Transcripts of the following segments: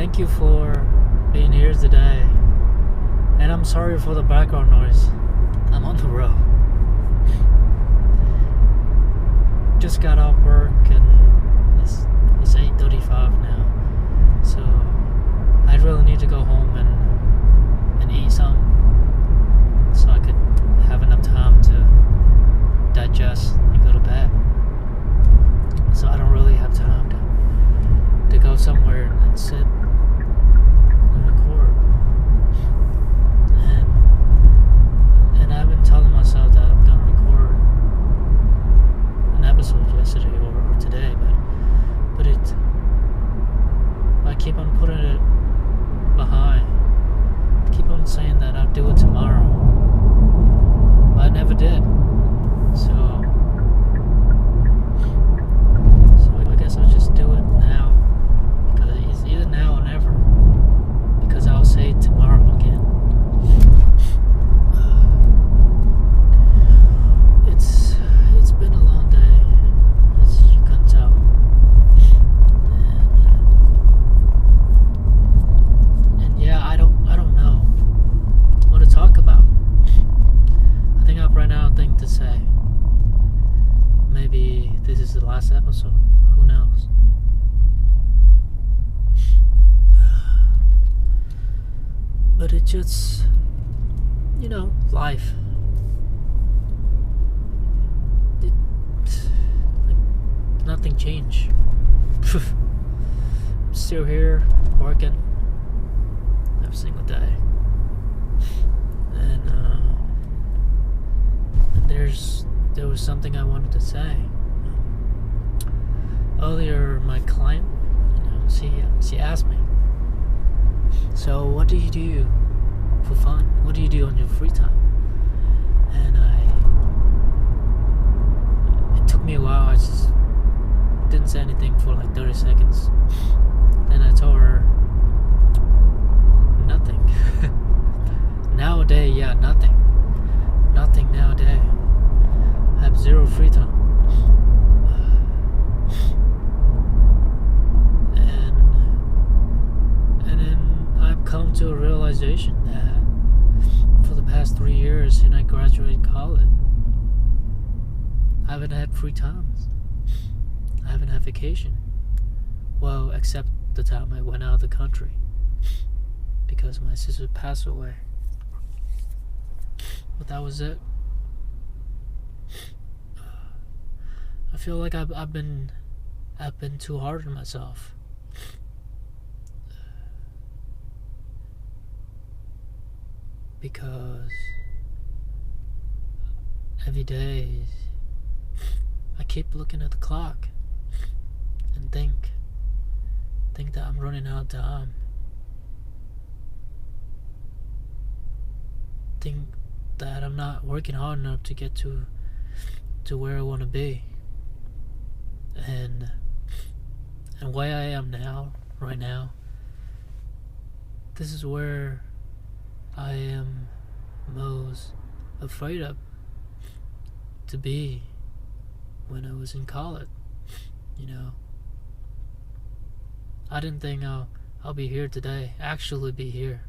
Thank you for being here today. And I'm sorry for the background noise. I'm on the road. Just got off work and it's 8:35 now. So I really need to go home and eat some so I could have enough time to digest and go to bed. So I don't really have time to go somewhere and sit and record. And I've been telling myself that I'm gonna record an episode yesterday or today, but I keep on putting it behind. I keep on saying that I'll do it tomorrow, but I never did. So I guess I'll just do it now, because it's either now or never, because I'll say tomorrow again. It's been a long day, as you can tell, and yeah, I don't know what to talk about. I think I've run out of things to say. Maybe this is the last episode. Who knows? But it just, life. Nothing changed. I'm still here working every single day, and there was something I wanted to say. Earlier, my client, she asked me, so what do you do for fun? What do you do on your free time? And it took me a while. I just didn't say anything for like 30 seconds. Then I told her, nothing. Nowadays, yeah, nothing. Nothing nowadays. I have zero free time. And then I've come to a realization that for the past 3 years since I graduated college, I haven't had free times. I haven't had vacation. Well, except the time I went out of the country because my sister passed away. But that was it. I feel like I've been too hard on myself. Because every day I keep looking at the clock and think that I'm running out of time. Think that I'm not working hard enough to get to where I want to be. And where I am now, right now, this is where I am most afraid of to be when I was in college. I didn't think I'll be here today, actually be here,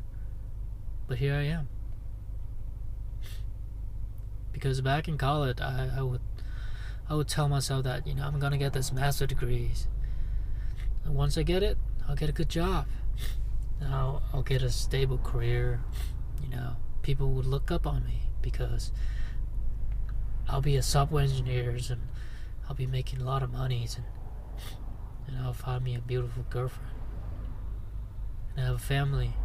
but here I am. Because back in college, I would tell myself that I'm gonna get this master's degrees, and once I get it, I'll get a good job, and I'll get a stable career. People would look up on me because I'll be a software engineer and I'll be making a lot of money, and I'll find me a beautiful girlfriend and have a family,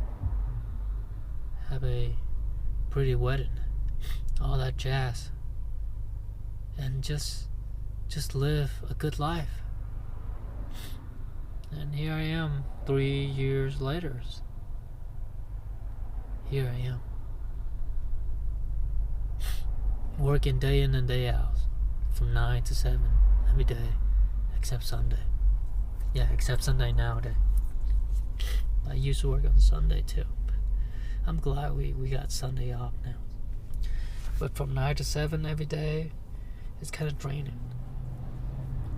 have a pretty wedding, all that jazz, and just live a good life. And here I am 3 years later. Here I am, working day in and day out from 9 to 7 every day, except Sunday. Yeah, except Sunday nowadays. I used to work on Sunday too, but I'm glad we got Sunday off now. But from 9 to 7 every day, it's kind of draining.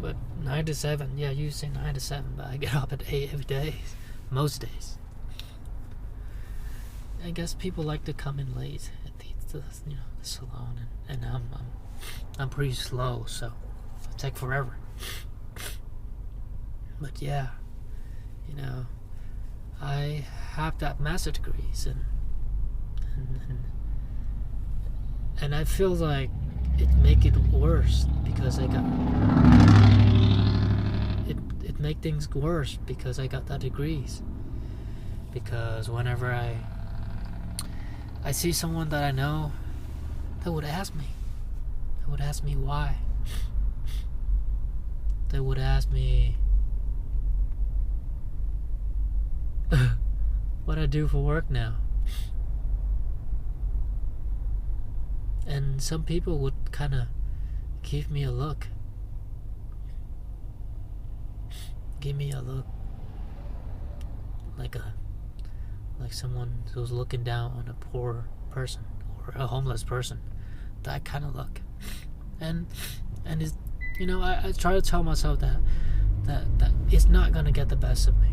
But 9 to 7, yeah, you say 9 to 7, but I get up at 8 every day. most days. I guess people like to come in late at the salon, and I'm pretty slow, so it'll take forever. But yeah, I have that master degrees, and I feel like it make it worse because I got it make things worse because I got that degrees. Because whenever I see someone that I know, they would ask me why. They would ask me what I do for work now. And some people would kind of give me a look. Give me a look like someone who's looking down on a poor person or a homeless person. That kind of look. And it's, I try to tell myself that it's not gonna get the best of me.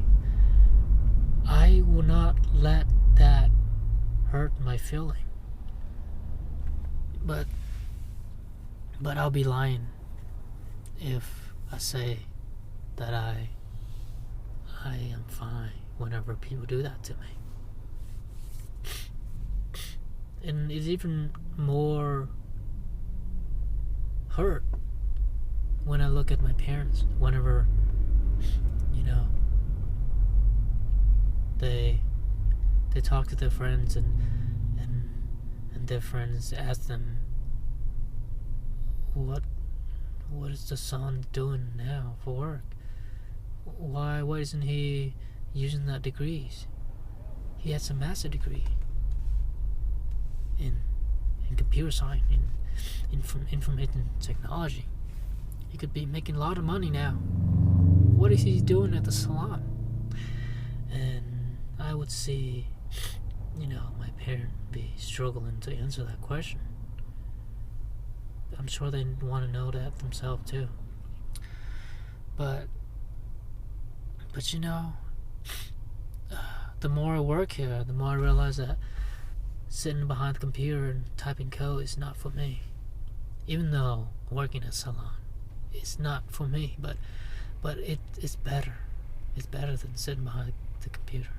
I will not let that hurt my feeling. But I'll be lying if I say that I am fine whenever people do that to me. And it's even more hurt when I look at my parents. Whenever they talk to their friends and their friends ask them, what is the son doing now for work? Why isn't he using that degrees? He has a master degree in computer science, in information technology. He could be making a lot of money now. What is he doing at the salon? And I would see, my parent be struggling to answer that question. I'm sure they want to know that themselves too. But the more I work here, the more I realize that sitting behind the computer and typing code is not for me. Even though working at a salon is not for me, but it's better. It's better than sitting behind the computer.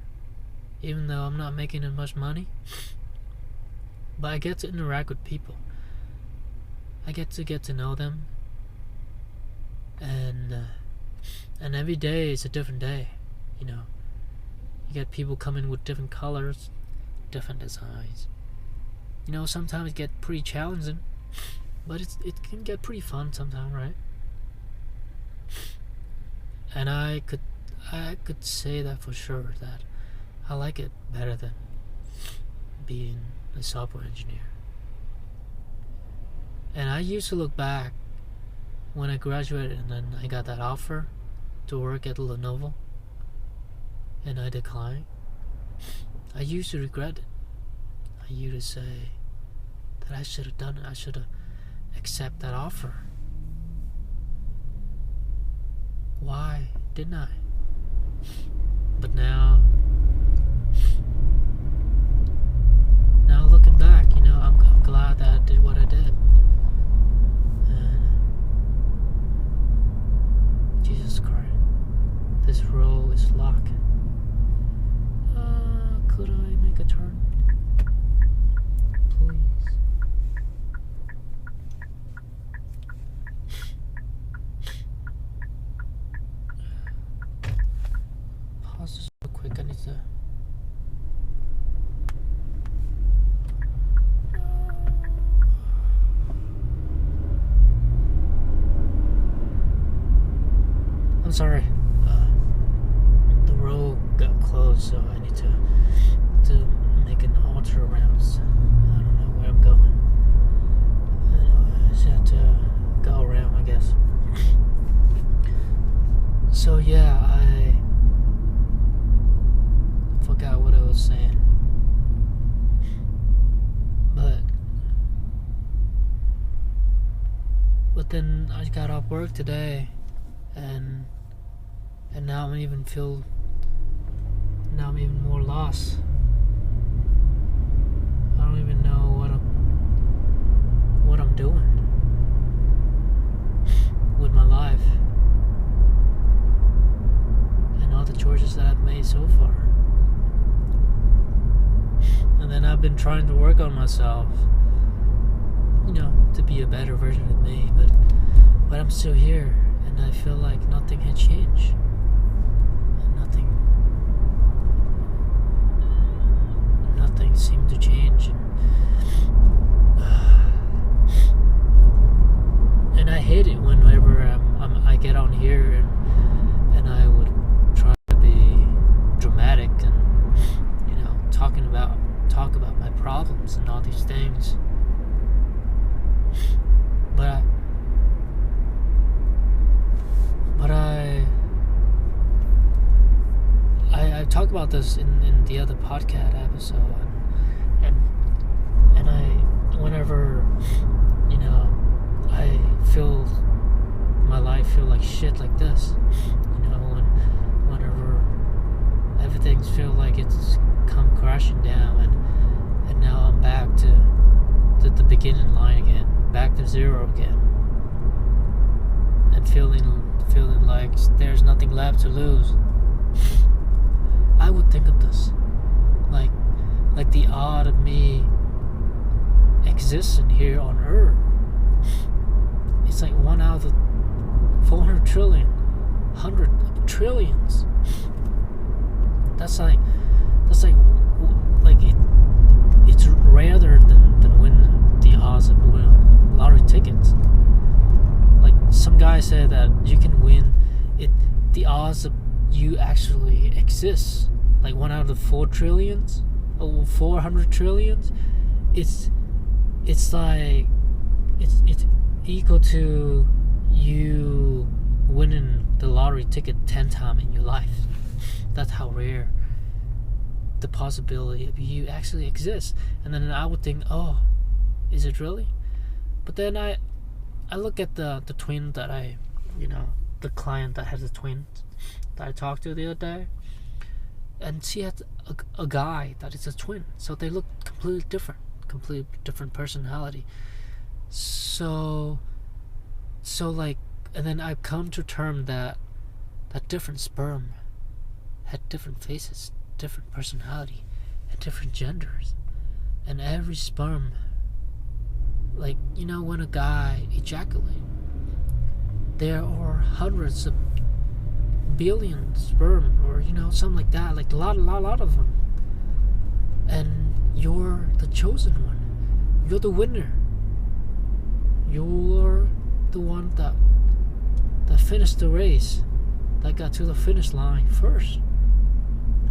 Even though I'm not making as much money, but I get to interact with people. I get to know them, and every day is a different day. You get people coming with different colors, different designs. Sometimes it get pretty challenging, but it can get pretty fun sometimes, right? And I could say that for sure, that I like it better than being a software engineer. And I used to look back when I graduated and then I got that offer to work at Lenovo and I declined. I used to regret it. I used to say that I should have done it. I should have accepted that offer. Why didn't I? But now looking back, I'm glad that I did what I did. And Jesus Christ, this road is locked. Could I make a turn? Please. Pause this real quick. I need to. I'm sorry. The road got closed, so I need to make an alter around. I don't know where I'm going. I just have to go around, I guess. So yeah, I forgot what I was saying. But then I got off work today, and now I even feel now I'm even more lost. I don't even know what I'm doing with my life and all the choices that I've made so far. And then I've been trying to work on myself, to be a better version of me, but I'm still here, and I feel like nothing had changed. And nothing seemed to change. And I hate it whenever I get on here and I would try to be dramatic and talk about my problems and all these things. But I talk about this in the other podcast episode, and I whenever I feel my life feel like shit like this, whenever everything feel like it's come crashing down, and now I'm back to the beginning line again, back to zero again, and feeling like there's nothing left to lose. I would think of this like the odd of me existing here on Earth. It's like 1 out of the 400 trillion, 100 trillions. That's like it's rarer than winning the odds of winning lottery tickets. Like some guy said that you can win it, the odds of you actually exist, like 1 out of the 4 trillions or 400 trillions. It's equal to you winning the lottery ticket 10 times in your life. That's how rare the possibility of you actually exists. And then I would think, oh, is it really? But then I look at the twin that the client that has a twin that I talked to the other day, and she has a guy that is a twin, so they look completely different personality. So like, and then I've come to term that different sperm had different faces, different personality, and different genders. And every sperm, like, when a guy ejaculates, there are hundreds of billion sperm, or something like that, like a lot of them. And you're the chosen one. You're the winner. You're the one that finished the race, that got to the finish line first,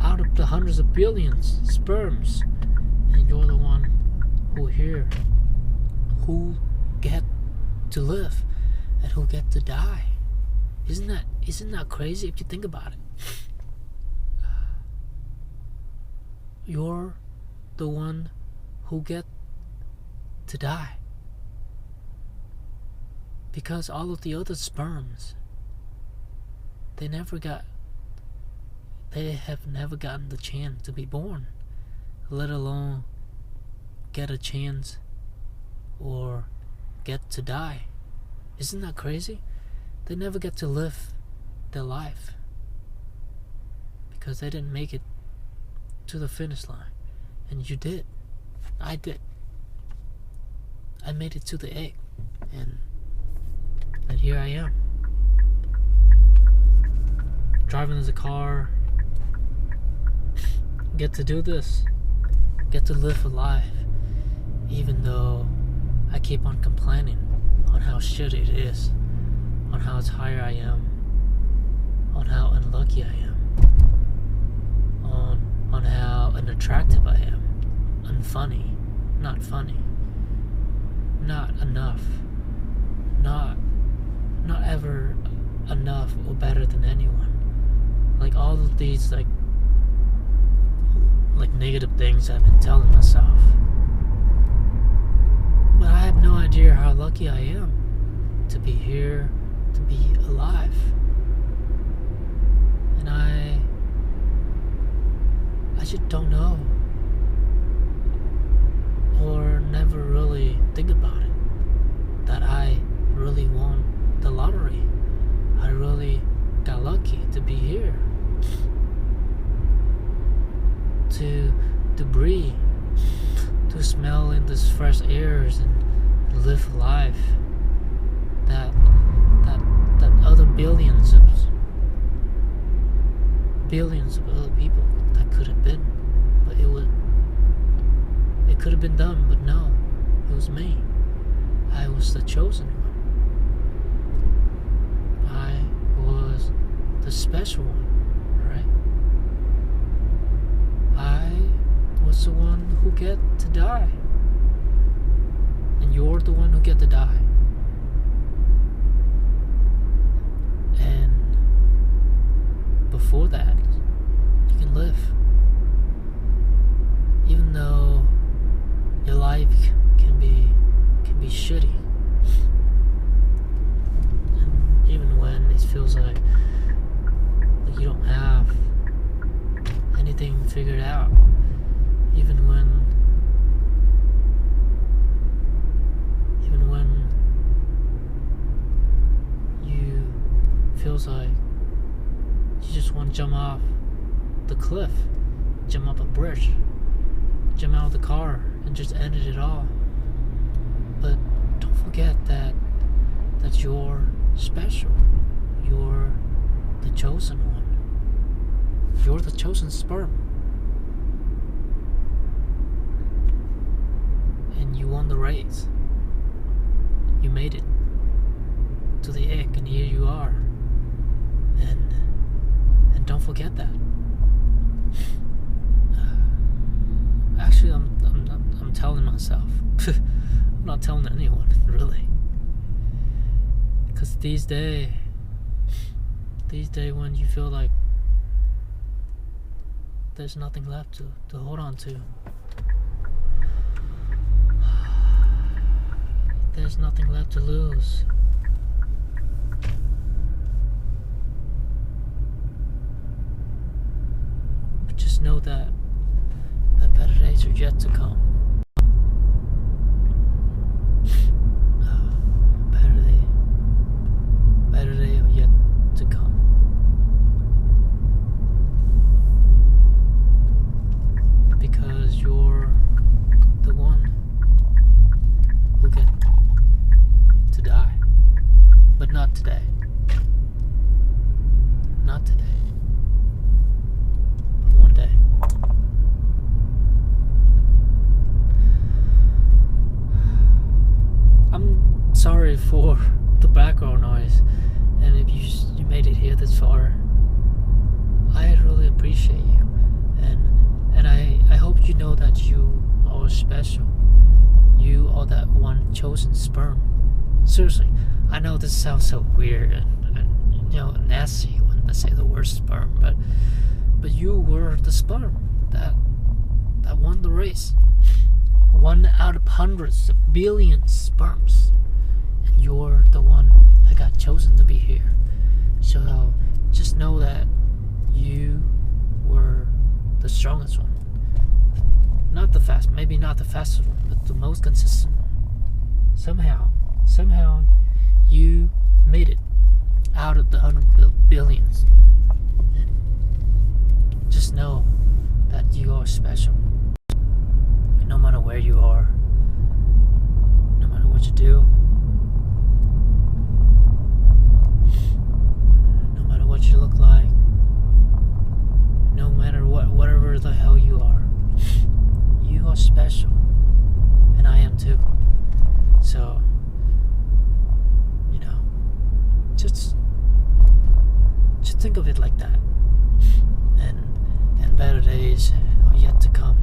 out of the hundreds of billions sperms. And you're the one who get to live and who get to die. Isn't that crazy if you think about it? You're the one who get to die, because all of the other sperms, they have never gotten the chance to be born, let alone get a chance or get to die. Isn't that crazy? They never get to live their life because they didn't make it to the finish line. And you did. I did. I made it to the egg, and here I am, driving the car, get to do this, get to live a life, even though I keep on complaining on how shitty it is, on how tired I am, on how unlucky I am, on how unattractive I am, unfunny, not funny, not enough, not ever enough or better than anyone. Like all of these like negative things I've been telling myself. But I have no idea how lucky I am to be here, to be alive. And just don't know, or never really think about it, that I really won the lottery. I really got lucky to be here, to breathe, to smell in this fresh airs and live life that other billions of other people that could have been, but it could have been done, but no, it was me. I was the chosen one. I was the special one, right? I was the one who get to die, and you're the one who get to die. And before that, you can live, even though your life can be shitty, and even when it feels like you don't have anything figured out, even when you feels like you just want to jump off the cliff, jump off a bridge, jump out of the car and just ended it all. But don't forget that you're special. You're the chosen one. You're the chosen sperm. And you won the race. You made it to the egg, and here you are. And don't forget that. Actually, I'm telling myself. I'm not telling anyone, really. Because these days when you feel like there's nothing left to hold on to, there's nothing left to lose. But just know that better days are yet to come. Better days are yet to come. Because you're the one who get to die. But not today. Not today. But one day. I'm sorry for the background noise, and if you made it here this far, I really appreciate you, and I hope you know that you are special. You are that one chosen sperm. Seriously, I know this sounds so weird and nasty when I say the word sperm, but you were the sperm that won the race. One out of hundreds of billions sperms, and you're the one that got chosen to be here. So just know that you were the strongest one. Maybe not the fastest one, but the most consistent one. Somehow you made it out of the 100 billions. And just know that you are special. No matter where you are, no matter what you do, no matter what you look like, no matter whatever the hell you are special, and I am too. So, just think of it like that, and better days are yet to come.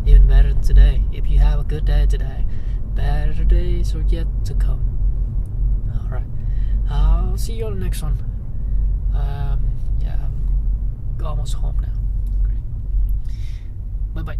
Even better than today. If you have a good day today, better days are yet to come. Alright. I'll see you on the next one. I'm almost home now. Great. Bye bye.